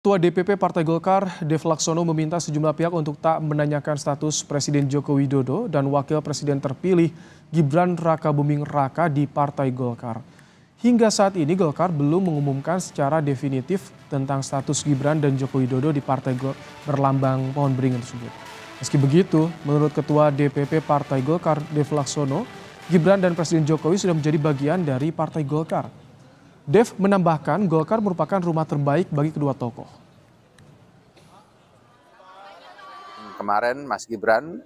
Ketua DPP Partai Golkar, Dev Laksono meminta sejumlah pihak untuk tak menanyakan status Presiden Joko Widodo dan Wakil Presiden terpilih Gibran Rakabuming Raka di Partai Golkar. Hingga saat ini Golkar belum mengumumkan secara definitif tentang status Gibran dan Joko Widodo di Partai berlambang pohon beringin tersebut. Meski begitu, menurut Ketua DPP Partai Golkar, Dev Laksono, Gibran dan Presiden Jokowi sudah menjadi bagian dari Partai Golkar. Dev menambahkan Golkar merupakan rumah terbaik bagi kedua tokoh. Kemarin Mas Gibran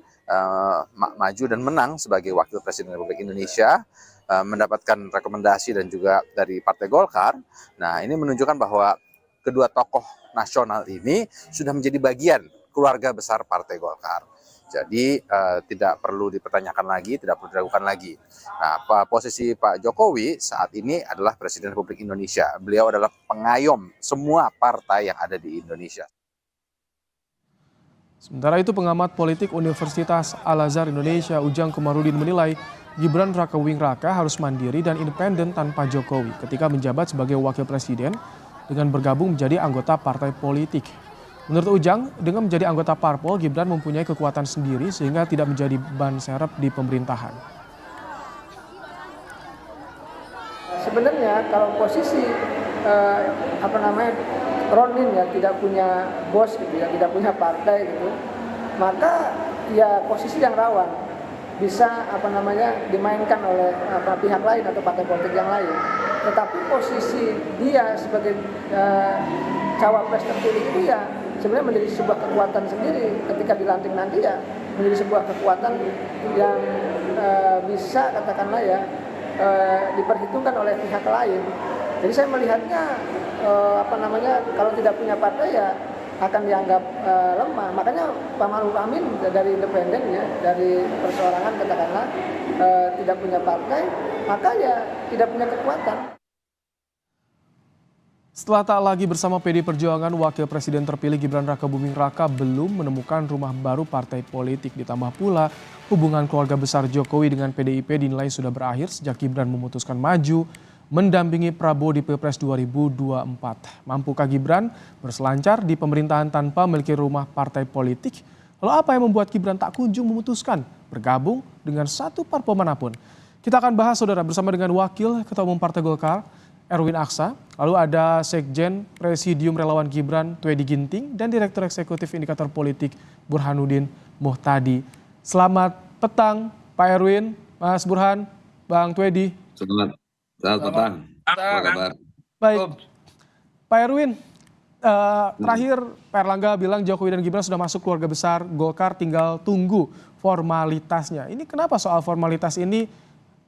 maju dan menang sebagai Wakil Presiden Republik Indonesia, mendapatkan rekomendasi dan juga dari Partai Golkar. Nah, ini menunjukkan bahwa kedua tokoh nasional ini sudah menjadi bagian keluarga besar Partai Golkar. Jadi tidak perlu dipertanyakan lagi, tidak perlu diragukan lagi. Nah, posisi Pak Jokowi saat ini adalah Presiden Republik Indonesia. Beliau adalah pengayom semua partai yang ada di Indonesia. Sementara itu pengamat politik Universitas Al-Azhar Indonesia Ujang Komarudin menilai Gibran Rakabuming Raka harus mandiri dan independen tanpa Jokowi ketika menjabat sebagai wakil presiden dengan bergabung menjadi anggota partai politik. Menurut Ujang, dengan menjadi anggota parpol, Gibran mempunyai kekuatan sendiri sehingga tidak menjadi ban serep di pemerintahan. Sebenarnya kalau posisi Ronin ya tidak punya bos gitu ya, tidak punya partai gitu, maka ya posisi yang rawan bisa dimainkan oleh pihak lain atau partai politik yang lain. Tetapi posisi dia sebagai cawapres terpilih itu ya sebenarnya menjadi sebuah kekuatan sendiri ketika dilantik nanti ya, menjadi sebuah kekuatan yang bisa katakanlah ya diperhitungkan oleh pihak lain. Jadi saya melihatnya kalau tidak punya partai ya akan dianggap lemah. Makanya Pak Ma'ruf Amin dari independen ya, dari perseorangan katakanlah tidak punya partai, maka ya tidak punya kekuatan. Setelah tak lagi bersama PD Perjuangan, Wakil Presiden terpilih Gibran Rakabuming Raka belum menemukan rumah baru partai politik. Ditambah pula hubungan keluarga besar Jokowi dengan PDIP dinilai sudah berakhir sejak Gibran memutuskan maju mendampingi Prabowo di Pilpres 2024. Mampukah Gibran berselancar di pemerintahan tanpa memiliki rumah partai politik? Lalu apa yang membuat Gibran tak kunjung memutuskan bergabung dengan satu parpol manapun? Kita akan bahas saudara bersama dengan Wakil Ketua Umum Partai Golkar, Erwin Aksa, lalu ada Sekjen Presidium Relawan Gibran, Twedi Ginting, dan Direktur Eksekutif Indikator Politik Burhanuddin Muhtadi. Selamat petang Pak Erwin, Mas Burhan, Bang Twedi. Selamat petang. Apa kabar? Baik, Pak Erwin, terakhir Pak Erlangga bilang Jokowi dan Gibran sudah masuk keluarga besar Golkar, tinggal tunggu formalitasnya. Ini kenapa soal formalitas ini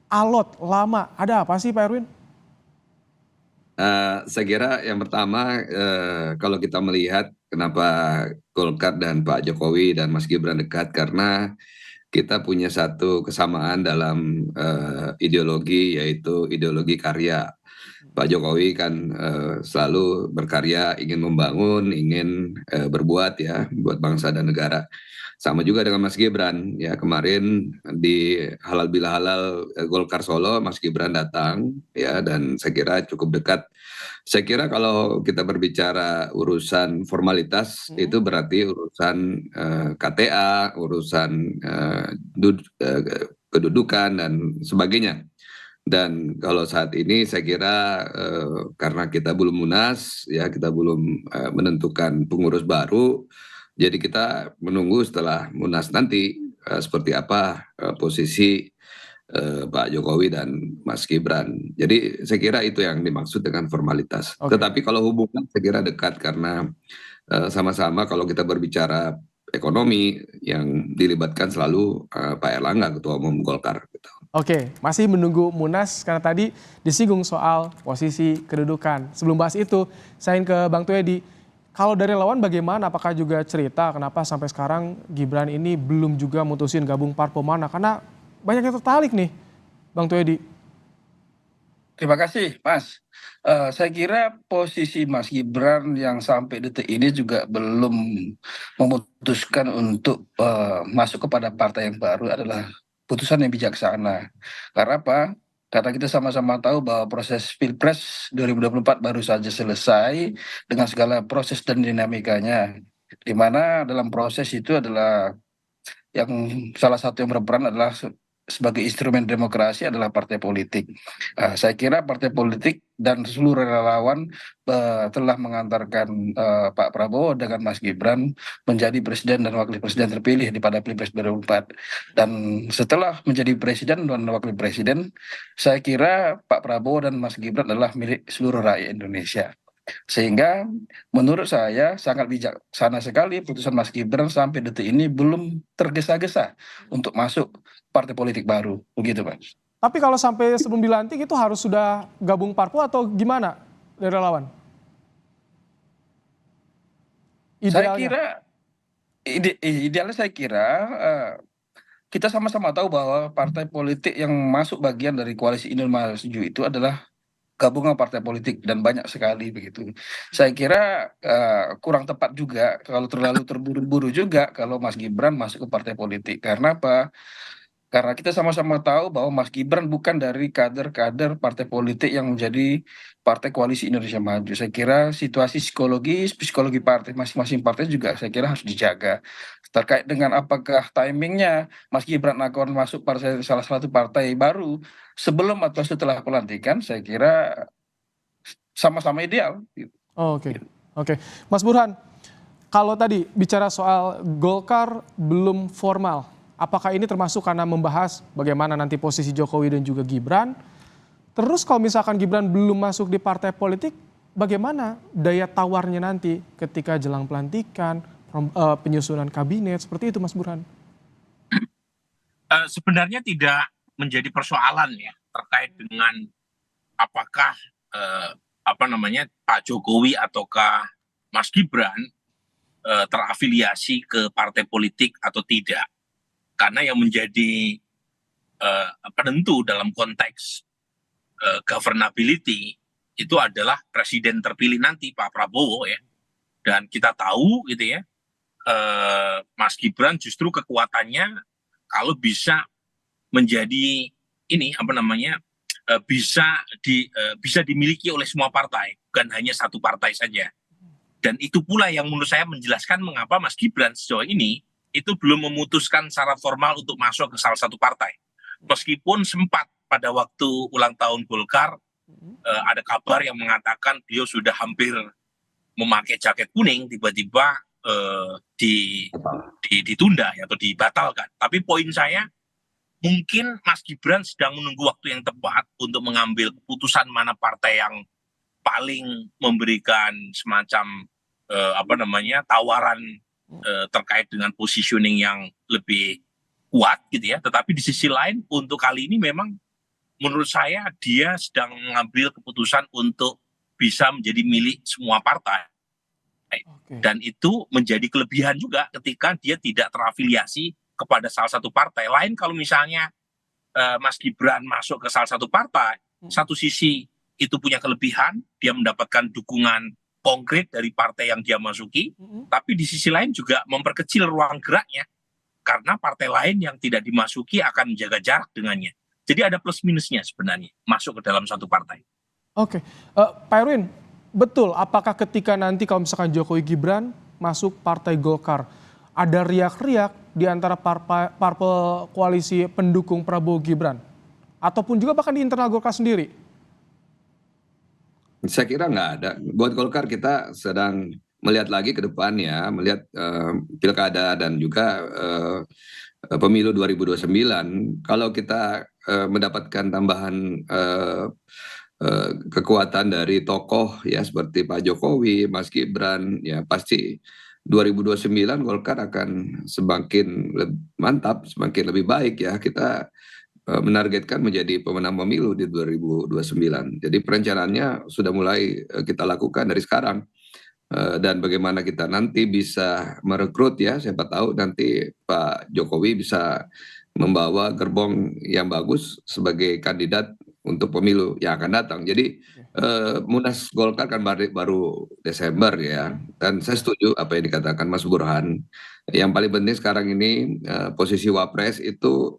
alot, lama? Ada apa sih Pak Erwin? Saya kira yang pertama kalau kita melihat kenapa Golkar dan Pak Jokowi dan Mas Gibran dekat, karena kita punya satu kesamaan dalam ideologi, yaitu ideologi karya. Pak Jokowi kan selalu berkarya, ingin membangun, ingin berbuat ya buat bangsa dan negara. Sama juga dengan Mas Gibran ya, kemarin di Halal Bihalal Golkar Solo Mas Gibran datang ya, dan saya kira cukup dekat. Saya kira kalau kita berbicara urusan formalitas itu berarti urusan KTA, urusan kedudukan dan sebagainya. Dan kalau saat ini saya kira karena kita belum munas ya, kita belum menentukan pengurus baru, jadi kita menunggu setelah munas nanti seperti apa posisi Pak Jokowi dan Mas Gibran. Jadi saya kira itu yang dimaksud dengan formalitas. Tetapi kalau hubungan saya kira dekat, karena sama-sama kalau kita berbicara ekonomi yang dilibatkan selalu Pak Erlangga, Ketua Umum Golkar. Gitu. Oke, masih menunggu munas karena tadi disinggung soal posisi kedudukan. Sebelum bahas itu, saya ingin ke Bang Twedi. Kalau dari lawan bagaimana? Apakah juga cerita kenapa sampai sekarang Gibran ini belum juga mutusin gabung parpol mana? Karena banyak yang tertarik nih, Bang Twedi. Terima kasih, Mas. Saya kira posisi Mas Gibran yang sampai detik ini juga belum memutuskan untuk masuk kepada partai yang baru adalah putusan yang bijaksana. Karena apa? Karena kita sama-sama tahu bahwa proses Pilpres 2024 baru saja selesai dengan segala proses dan dinamikanya. Di mana dalam proses itu adalah yang salah satu yang berperan adalah sebagai instrumen demokrasi adalah partai politik. Saya kira partai politik dan seluruh relawan telah mengantarkan Pak Prabowo dengan Mas Gibran menjadi presiden dan wakil presiden terpilih di pada Pilpres 2024. Dan setelah menjadi presiden dan wakil presiden, saya kira Pak Prabowo dan Mas Gibran adalah milik seluruh rakyat Indonesia. Sehingga menurut saya sangat bijaksana sekali putusan Mas Gibran sampai detik ini belum tergesa-gesa untuk masuk partai politik baru. Begitu, Mas. Tapi kalau sampai sebelum dilantik itu harus sudah gabung parpol atau gimana dari relawan? Saya Idealnya? kira idealnya saya kira kita sama-sama tahu bahwa partai politik yang masuk bagian dari koalisi Indonesia Maju itu adalah gabungan partai politik dan banyak sekali begitu. Saya kira kurang tepat juga kalau terlalu terburu-buru juga kalau Mas Gibran masuk ke partai politik. Karena apa? Karena kita sama-sama tahu bahwa Mas Gibran bukan dari kader-kader partai politik yang menjadi partai koalisi Indonesia Maju. Saya kira situasi psikologi partai masing-masing partai juga saya kira harus dijaga. Terkait dengan apakah timingnya Mas Gibran akan masuk partai salah satu partai baru sebelum atau setelah pelantikan, saya kira sama-sama ideal. Oke, oke. Mas Burhan, kalau tadi bicara soal Golkar belum formal, apakah ini termasuk karena membahas bagaimana nanti posisi Jokowi dan juga Gibran? Terus kalau misalkan Gibran belum masuk di partai politik, bagaimana daya tawarnya nanti ketika jelang pelantikan, penyusunan kabinet, seperti itu Mas Burhan? Sebenarnya tidak menjadi persoalan ya terkait dengan apakah Pak Jokowi ataukah Mas Gibran terafiliasi ke partai politik atau tidak. Karena yang menjadi penentu dalam konteks governability itu adalah presiden terpilih nanti Pak Prabowo ya. Dan kita tahu gitu ya, Mas Gibran justru kekuatannya kalau bisa menjadi ini bisa dimiliki oleh semua partai, bukan hanya satu partai saja. Dan itu pula yang menurut saya menjelaskan mengapa Mas Gibran sejauh ini itu belum memutuskan secara formal untuk masuk ke salah satu partai. Meskipun sempat pada waktu ulang tahun Golkar ada kabar yang mengatakan beliau sudah hampir memakai jaket kuning, tiba-tiba ditunda atau dibatalkan. Tapi poin saya, mungkin Mas Gibran sedang menunggu waktu yang tepat untuk mengambil keputusan mana partai yang paling memberikan semacam tawaran terkait dengan positioning yang lebih kuat gitu ya. Tetapi di sisi lain untuk kali ini memang menurut saya dia sedang mengambil keputusan untuk bisa menjadi milik semua partai. Dan itu menjadi kelebihan juga ketika dia tidak terafiliasi kepada salah satu partai. Lain kalau misalnya Mas Gibran masuk ke salah satu partai, satu sisi itu punya kelebihan, dia mendapatkan dukungan konkret dari partai yang dia masuki, tapi di sisi lain juga memperkecil ruang geraknya karena partai lain yang tidak dimasuki akan menjaga jarak dengannya. Jadi ada plus minusnya sebenarnya masuk ke dalam satu partai. Oke, Pak Erwin, betul apakah ketika nanti kalau misalkan Jokowi Gibran masuk partai Golkar, ada riak-riak di antara parpol koalisi pendukung Prabowo Gibran? Ataupun juga bahkan di internal Golkar sendiri? Saya kira nggak ada. Buat Golkar kita sedang melihat lagi ke depannya, melihat pilkada dan juga pemilu 2029. Kalau kita mendapatkan tambahan kekuatan dari tokoh ya seperti Pak Jokowi, Mas Gibran, ya pasti 2029 Golkar akan semakin mantap, semakin lebih baik ya. Kita menargetkan menjadi pemenang pemilu di 2029. Jadi perencanaannya sudah mulai kita lakukan dari sekarang. Dan bagaimana kita nanti bisa merekrut ya, siapa tahu nanti Pak Jokowi bisa membawa gerbong yang bagus sebagai kandidat untuk pemilu yang akan datang. Jadi Munas Golkar kan baru Desember ya, dan saya setuju apa yang dikatakan Mas Burhan. Yang paling penting sekarang ini posisi Wapres itu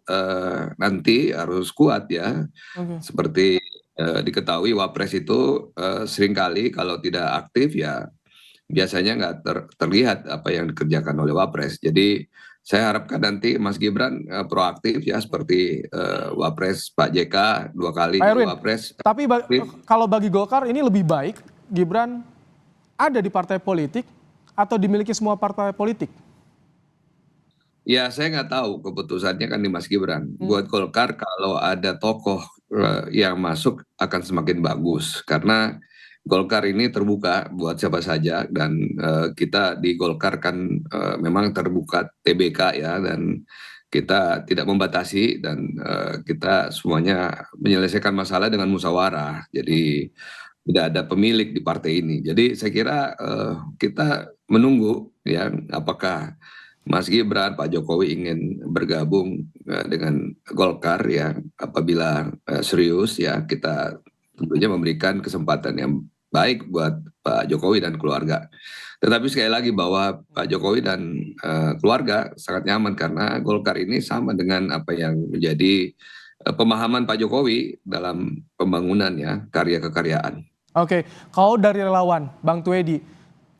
nanti harus kuat ya. Oke. Seperti diketahui Wapres itu seringkali kalau tidak aktif ya biasanya nggak terlihat apa yang dikerjakan oleh Wapres. Jadi saya harapkan nanti Mas Gibran proaktif ya seperti Wapres Pak JK 2 kali Pak jadi Erwin, Wapres. tapi kalau bagi Golkar ini lebih baik Gibran ada di partai politik atau dimiliki semua partai politik? Ya, saya nggak tahu keputusannya kan di Mas Gibran. Buat Golkar kalau ada tokoh yang masuk akan semakin bagus karena Golkar ini terbuka buat siapa saja dan kita di Golkar kan memang terbuka TBK ya dan kita tidak membatasi dan kita semuanya menyelesaikan masalah dengan musyawarah. Jadi tidak ada pemilik di partai ini. Jadi saya kira kita menunggu ya apakah Mas Gibran, Pak Jokowi ingin bergabung dengan Golkar ya apabila serius ya kita tentunya memberikan kesempatan yang baik buat Pak Jokowi dan keluarga. Tetapi sekali lagi bahwa Pak Jokowi dan keluarga sangat nyaman karena Golkar ini sama dengan apa yang menjadi pemahaman Pak Jokowi dalam pembangunan ya karya kekaryaan. Oke, kalau dari relawan, Bang Tuedi,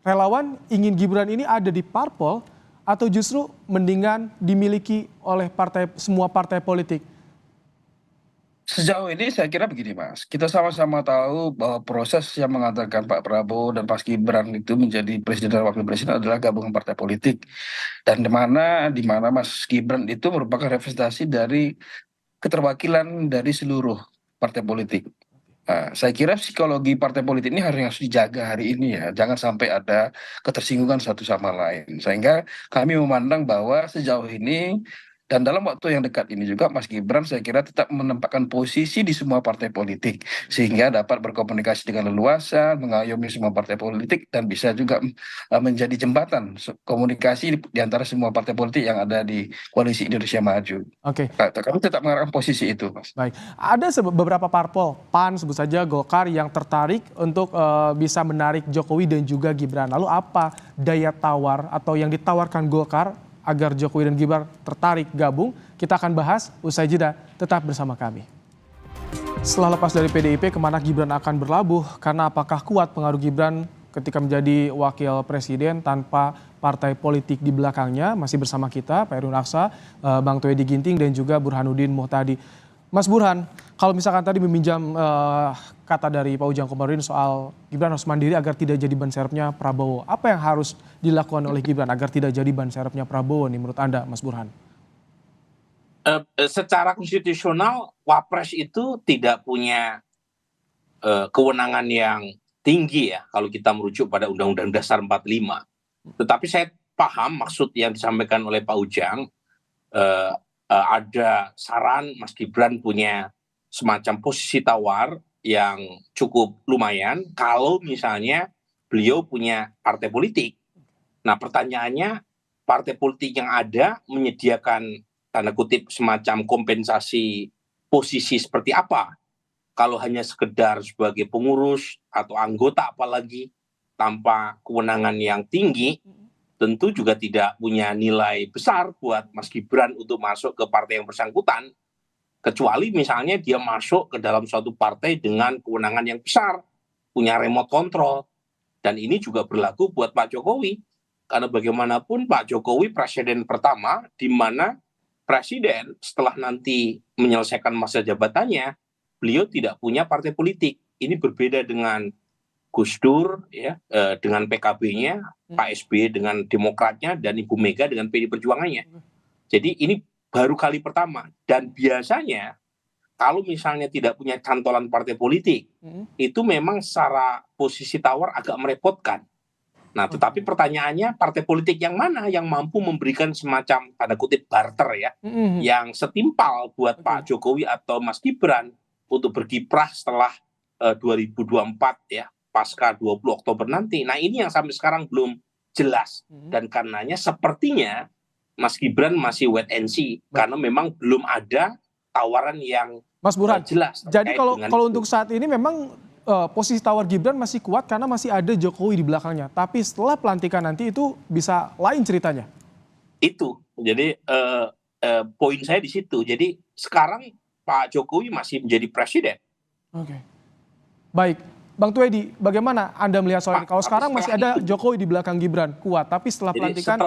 relawan ingin Gibran ini ada di parpol atau justru mendingan dimiliki oleh semua partai politik? Sejauh ini saya kira begini Mas, kita sama-sama tahu bahwa proses yang mengantarkan Pak Prabowo dan Mas Gibran itu menjadi presiden dan wakil presiden adalah gabungan partai politik. Dan di mana Mas Gibran itu merupakan representasi dari keterwakilan dari seluruh partai politik. Nah, saya kira psikologi partai politik ini harus dijaga hari ini ya, jangan sampai ada ketersinggungan satu sama lain. Sehingga kami memandang bahwa sejauh ini dan dalam waktu yang dekat ini juga Mas Gibran saya kira tetap menempatkan posisi di semua partai politik sehingga dapat berkomunikasi dengan leluasa, mengayomi semua partai politik dan bisa juga menjadi jembatan komunikasi di antara semua partai politik yang ada di Koalisi Indonesia Maju. Oke, Kami tetap mengarahkan posisi itu, Mas. baik. Ada beberapa parpol, PAN sebut saja, Golkar yang tertarik untuk bisa menarik Jokowi dan juga Gibran. Lalu apa daya tawar atau yang ditawarkan Golkar agar Jokowi dan Gibran tertarik gabung? Kita akan bahas usai jeda, tetap bersama kami. Setelah lepas dari PDIP, kemana Gibran akan berlabuh? Karena apakah kuat pengaruh Gibran ketika menjadi wakil presiden tanpa partai politik di belakangnya? Masih bersama kita, Pak Erwin Aksa, Bang Tuedi Ginting, dan juga Burhanuddin Muhtadi. Mas Burhan, kalau misalkan tadi meminjam kata dari Pak Ujang Komarudin soal Gibran harus mandiri agar tidak jadi ban serepnya Prabowo. Apa yang harus dilakukan oleh Gibran agar tidak jadi ban serepnya Prabowo nih menurut Anda, Mas Burhan? Secara konstitusional, Wapres itu tidak punya kewenangan yang tinggi ya kalau kita merujuk pada Undang-Undang Dasar 45. Tetapi saya paham maksud yang disampaikan oleh Pak Ujang. Ada saran Mas Gibran punya semacam posisi tawar yang cukup lumayan kalau misalnya beliau punya partai politik. Nah pertanyaannya, partai politik yang ada menyediakan tanda kutip semacam kompensasi posisi seperti apa? Kalau hanya sekedar sebagai pengurus atau anggota apalagi tanpa kewenangan yang tinggi, tentu juga tidak punya nilai besar buat Mas Gibran untuk masuk ke partai yang bersangkutan. Kecuali misalnya dia masuk ke dalam suatu partai dengan kewenangan yang besar, punya remote control. Dan ini juga berlaku buat Pak Jokowi. Karena bagaimanapun Pak Jokowi presiden pertama, di mana presiden setelah nanti menyelesaikan masa jabatannya, beliau tidak punya partai politik. Ini berbeda dengan Gus Dur ya, dengan PKB-nya, Pak SBY dengan Demokratnya, dan Ibu Mega dengan PD Perjuangannya. Jadi ini baru kali pertama. Dan biasanya kalau misalnya tidak punya cantolan partai politik, itu memang secara posisi tawar agak merepotkan. Nah, tetapi pertanyaannya partai politik yang mana yang mampu memberikan semacam tanda kutip barter ya, yang setimpal buat Pak Jokowi atau Mas Gibran untuk berkiprah setelah 2024 ya, pasca 20 Oktober nanti. Nah ini yang sampai sekarang belum jelas. Dan karenanya sepertinya Mas Gibran masih wait and see. Karena memang belum ada tawaran yang Mas Burhan, jelas. jadi kalau untuk saat ini memang posisi tawar Gibran masih kuat karena masih ada Jokowi di belakangnya. Tapi setelah pelantikan nanti itu bisa lain ceritanya. Itu. Jadi poin saya di situ. Jadi sekarang Pak Jokowi masih menjadi presiden. Oke. Baik, Bang Tuedi, bagaimana Anda melihat soal ini? Kalau sekarang masih ada Jokowi di belakang Gibran kuat, tapi setelah Jadi pelantikan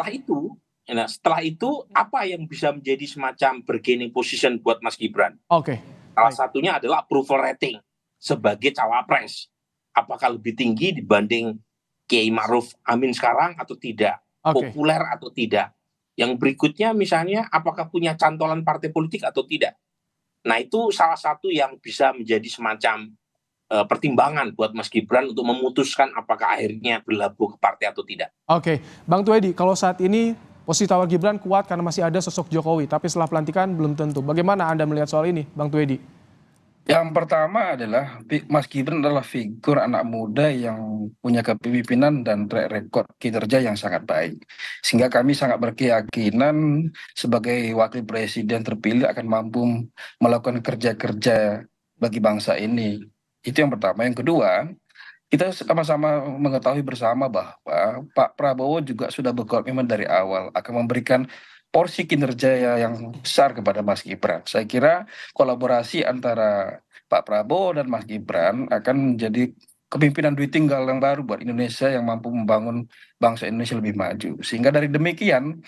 setelah itu apa yang bisa menjadi semacam bargaining position buat Mas Gibran? Oke. Salah satunya adalah approval rating sebagai cawapres. Apakah lebih tinggi dibanding Kiai Ma'ruf Amin sekarang atau tidak? Oke. Populer atau tidak? Yang berikutnya misalnya apakah punya cantolan partai politik atau tidak? Nah itu salah satu yang bisa menjadi semacam pertimbangan buat Mas Gibran untuk memutuskan apakah akhirnya berlabuh ke partai atau tidak. Oke, Bang Tuedi, kalau saat ini posisi tawar Gibran kuat karena masih ada sosok Jokowi, tapi setelah pelantikan belum tentu. Bagaimana Anda melihat soal ini, Bang Tuedi? Yang pertama adalah Mas Gibran adalah figur anak muda yang punya kepemimpinan dan track record kinerja yang sangat baik. Sehingga kami sangat berkeyakinan sebagai wakil presiden terpilih akan mampu melakukan kerja-kerja bagi bangsa ini. Itu yang pertama. Yang kedua, kita sama-sama mengetahui bersama bahwa Pak Prabowo juga sudah berkomitmen dari awal akan memberikan porsi kinerja yang besar kepada Mas Gibran. Saya kira kolaborasi antara Pak Prabowo dan Mas Gibran akan menjadi kepemimpinan duit tinggal yang baru buat Indonesia yang mampu membangun bangsa Indonesia lebih maju. Sehingga dari demikian,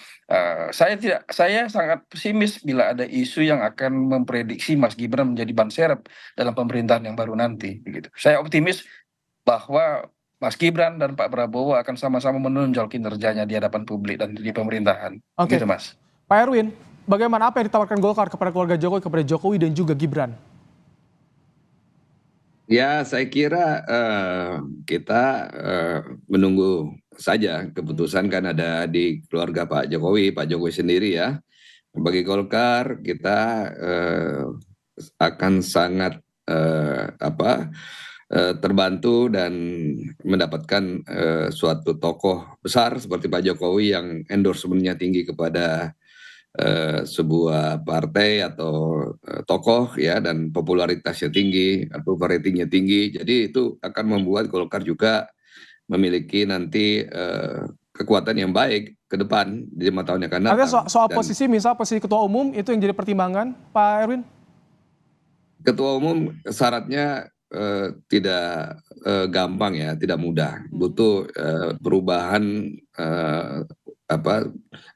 saya sangat pesimis bila ada isu yang akan memprediksi Mas Gibran menjadi ban serep dalam pemerintahan yang baru nanti. Begitu. Saya optimis bahwa Mas Gibran dan Pak Prabowo akan sama-sama menonjol kinerjanya di hadapan publik dan di pemerintahan. Oke. Gitu, Mas. Pak Erwin, bagaimana apa yang ditawarkan Golkar kepada keluarga Jokowi, kepada Jokowi dan juga Gibran? Ya, saya kira kita menunggu saja keputusan kan ada di keluarga Pak Jokowi sendiri ya. Bagi Golkar kita akan sangat terbantu dan mendapatkan suatu tokoh besar seperti Pak Jokowi yang endorsementnya tinggi kepada sebuah partai atau tokoh ya, dan popularitasnya tinggi atau ratingnya tinggi. Jadi itu akan membuat Golkar juga memiliki nanti kekuatan yang baik ke depan di 5 tahun yang akan datang. Artinya soal posisi, misal posisi ketua umum itu yang jadi pertimbangan, Pak Erwin? Ketua umum syaratnya tidak gampang ya, tidak mudah. Butuh perubahan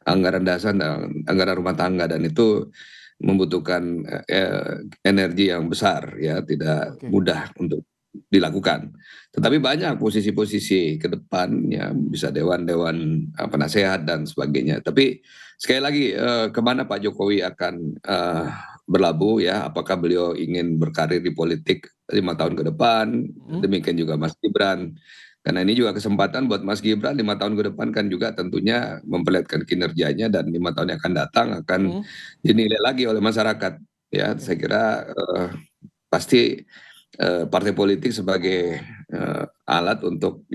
anggaran dasar dan anggaran rumah tangga, dan itu membutuhkan energi yang besar ya, tidak mudah untuk dilakukan. Tetapi banyak posisi-posisi ke depannya, bisa dewan penasehat dan sebagainya. Tapi sekali lagi kemana Pak Jokowi akan berlabuh ya, apakah beliau ingin berkarir di politik 5 tahun ke depan, demikian juga Mas Gibran. Karena ini juga kesempatan buat Mas Gibran 5 tahun ke depan kan juga tentunya memperlihatkan kinerjanya, dan 5 tahun yang akan datang akan dinilai lagi oleh masyarakat. Ya, saya kira pasti partai politik sebagai alat untuk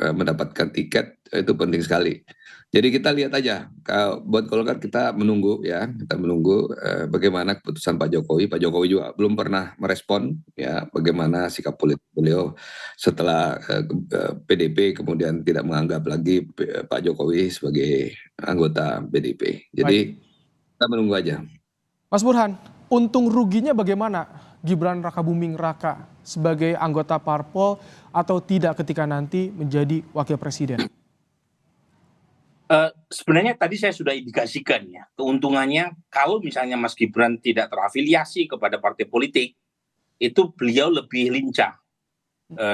mendapatkan tiket itu penting sekali. Jadi kita lihat aja, buat Golkar kita menunggu bagaimana keputusan Pak Jokowi. Pak Jokowi juga belum pernah merespon ya bagaimana sikap politik beliau setelah PDP kemudian tidak menganggap lagi Pak Jokowi sebagai anggota PDP. Jadi kita menunggu aja. Mas Burhan, untung ruginya bagaimana Gibran Rakabuming Raka sebagai anggota parpol atau tidak ketika nanti menjadi wakil presiden? Sebenarnya tadi saya sudah indikasikan ya, keuntungannya kalau misalnya Mas Gibran tidak terafiliasi kepada partai politik, itu beliau lebih lincah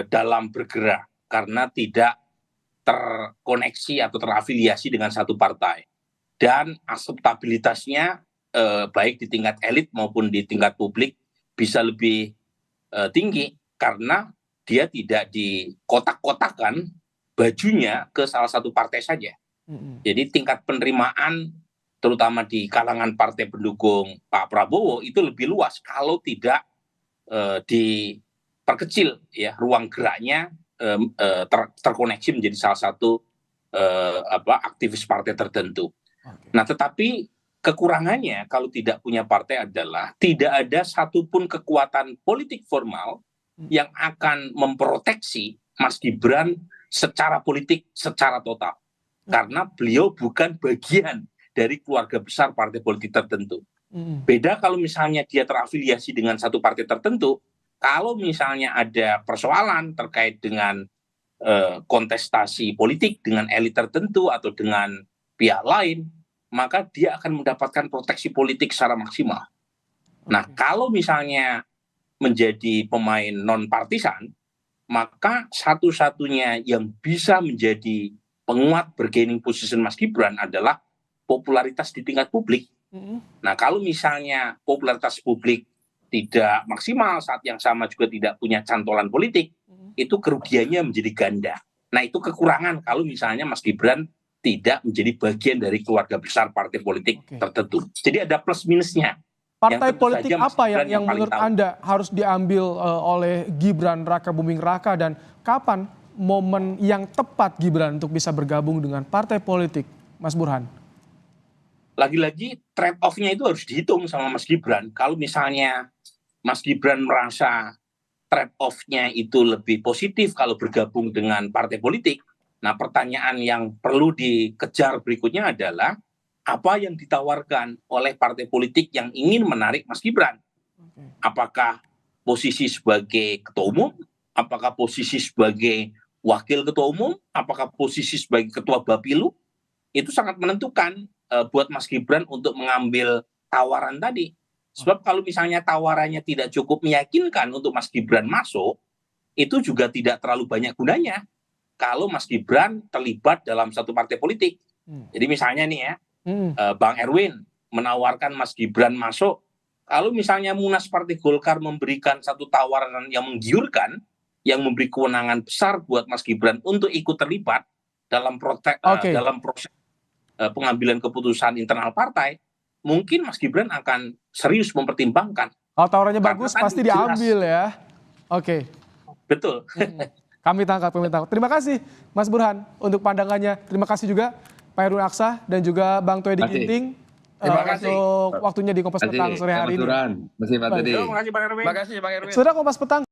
dalam bergerak karena tidak terkoneksi atau terafiliasi dengan satu partai, dan akseptabilitasnya baik di tingkat elit maupun di tingkat publik bisa lebih tinggi karena dia tidak dikotak-kotakan bajunya ke salah satu partai saja. Jadi tingkat penerimaan terutama di kalangan partai pendukung Pak Prabowo itu lebih luas kalau tidak diperkecil ya ruang geraknya, terkoneksi menjadi salah satu aktivis partai tertentu. Nah, tetapi kekurangannya kalau tidak punya partai adalah tidak ada satupun kekuatan politik formal yang akan memproteksi Mas Gibran secara politik secara total. Karena beliau bukan bagian dari keluarga besar partai politik tertentu. Beda kalau misalnya dia terafiliasi dengan satu partai tertentu, kalau misalnya ada persoalan terkait dengan kontestasi politik dengan elit tertentu atau dengan pihak lain, maka dia akan mendapatkan proteksi politik secara maksimal. Nah, kalau misalnya menjadi pemain non-partisan, maka satu-satunya yang bisa menjadi penguat bargaining position Mas Gibran adalah popularitas di tingkat publik. Nah, kalau misalnya popularitas publik tidak maksimal, saat yang sama juga tidak punya cantolan politik, itu kerugiannya menjadi ganda. Nah, itu kekurangan kalau misalnya Mas Gibran tidak menjadi bagian dari keluarga besar partai politik tertentu. Jadi ada plus minusnya. Partai politik apa yang menurut Anda harus diambil oleh Gibran Raka Buming Raka, dan kapan momen yang tepat Gibran untuk bisa bergabung dengan partai politik, Mas Burhan? Lagi-lagi trade off-nya itu harus dihitung sama Mas Gibran. Kalau misalnya Mas Gibran merasa trade off-nya itu lebih positif kalau bergabung dengan partai politik, nah pertanyaan yang perlu dikejar berikutnya adalah apa yang ditawarkan oleh partai politik yang ingin menarik Mas Gibran. Apakah posisi sebagai ketua umum, apakah posisi sebagai wakil ketua umum, apakah posisi sebagai ketua Bapilu, itu sangat menentukan buat Mas Gibran untuk mengambil tawaran tadi. Sebab kalau misalnya tawarannya tidak cukup meyakinkan untuk Mas Gibran masuk, itu juga tidak terlalu banyak gunanya kalau Mas Gibran terlibat dalam satu partai politik. Jadi misalnya nih ya, Bang Erwin menawarkan Mas Gibran masuk, kalau misalnya Munas Partai Golkar memberikan satu tawaran yang menggiurkan, yang memberi kewenangan besar buat Mas Gibran untuk ikut terlibat dalam proses pengambilan keputusan internal partai, mungkin Mas Gibran akan serius mempertimbangkan. Kalau tawarannya bagus pasti diambil ya. Oke. Betul. Kami tangkap. Terima kasih Mas Burhan untuk pandangannya. Terima kasih juga Pak Erwin Aksa dan juga Bang Toedi Ginting untuk waktunya di Kompas Petang sore hari ini. Terima kasih Pak Teddy. Terima kasih Bang Erwin. Sudah Kompas Petang.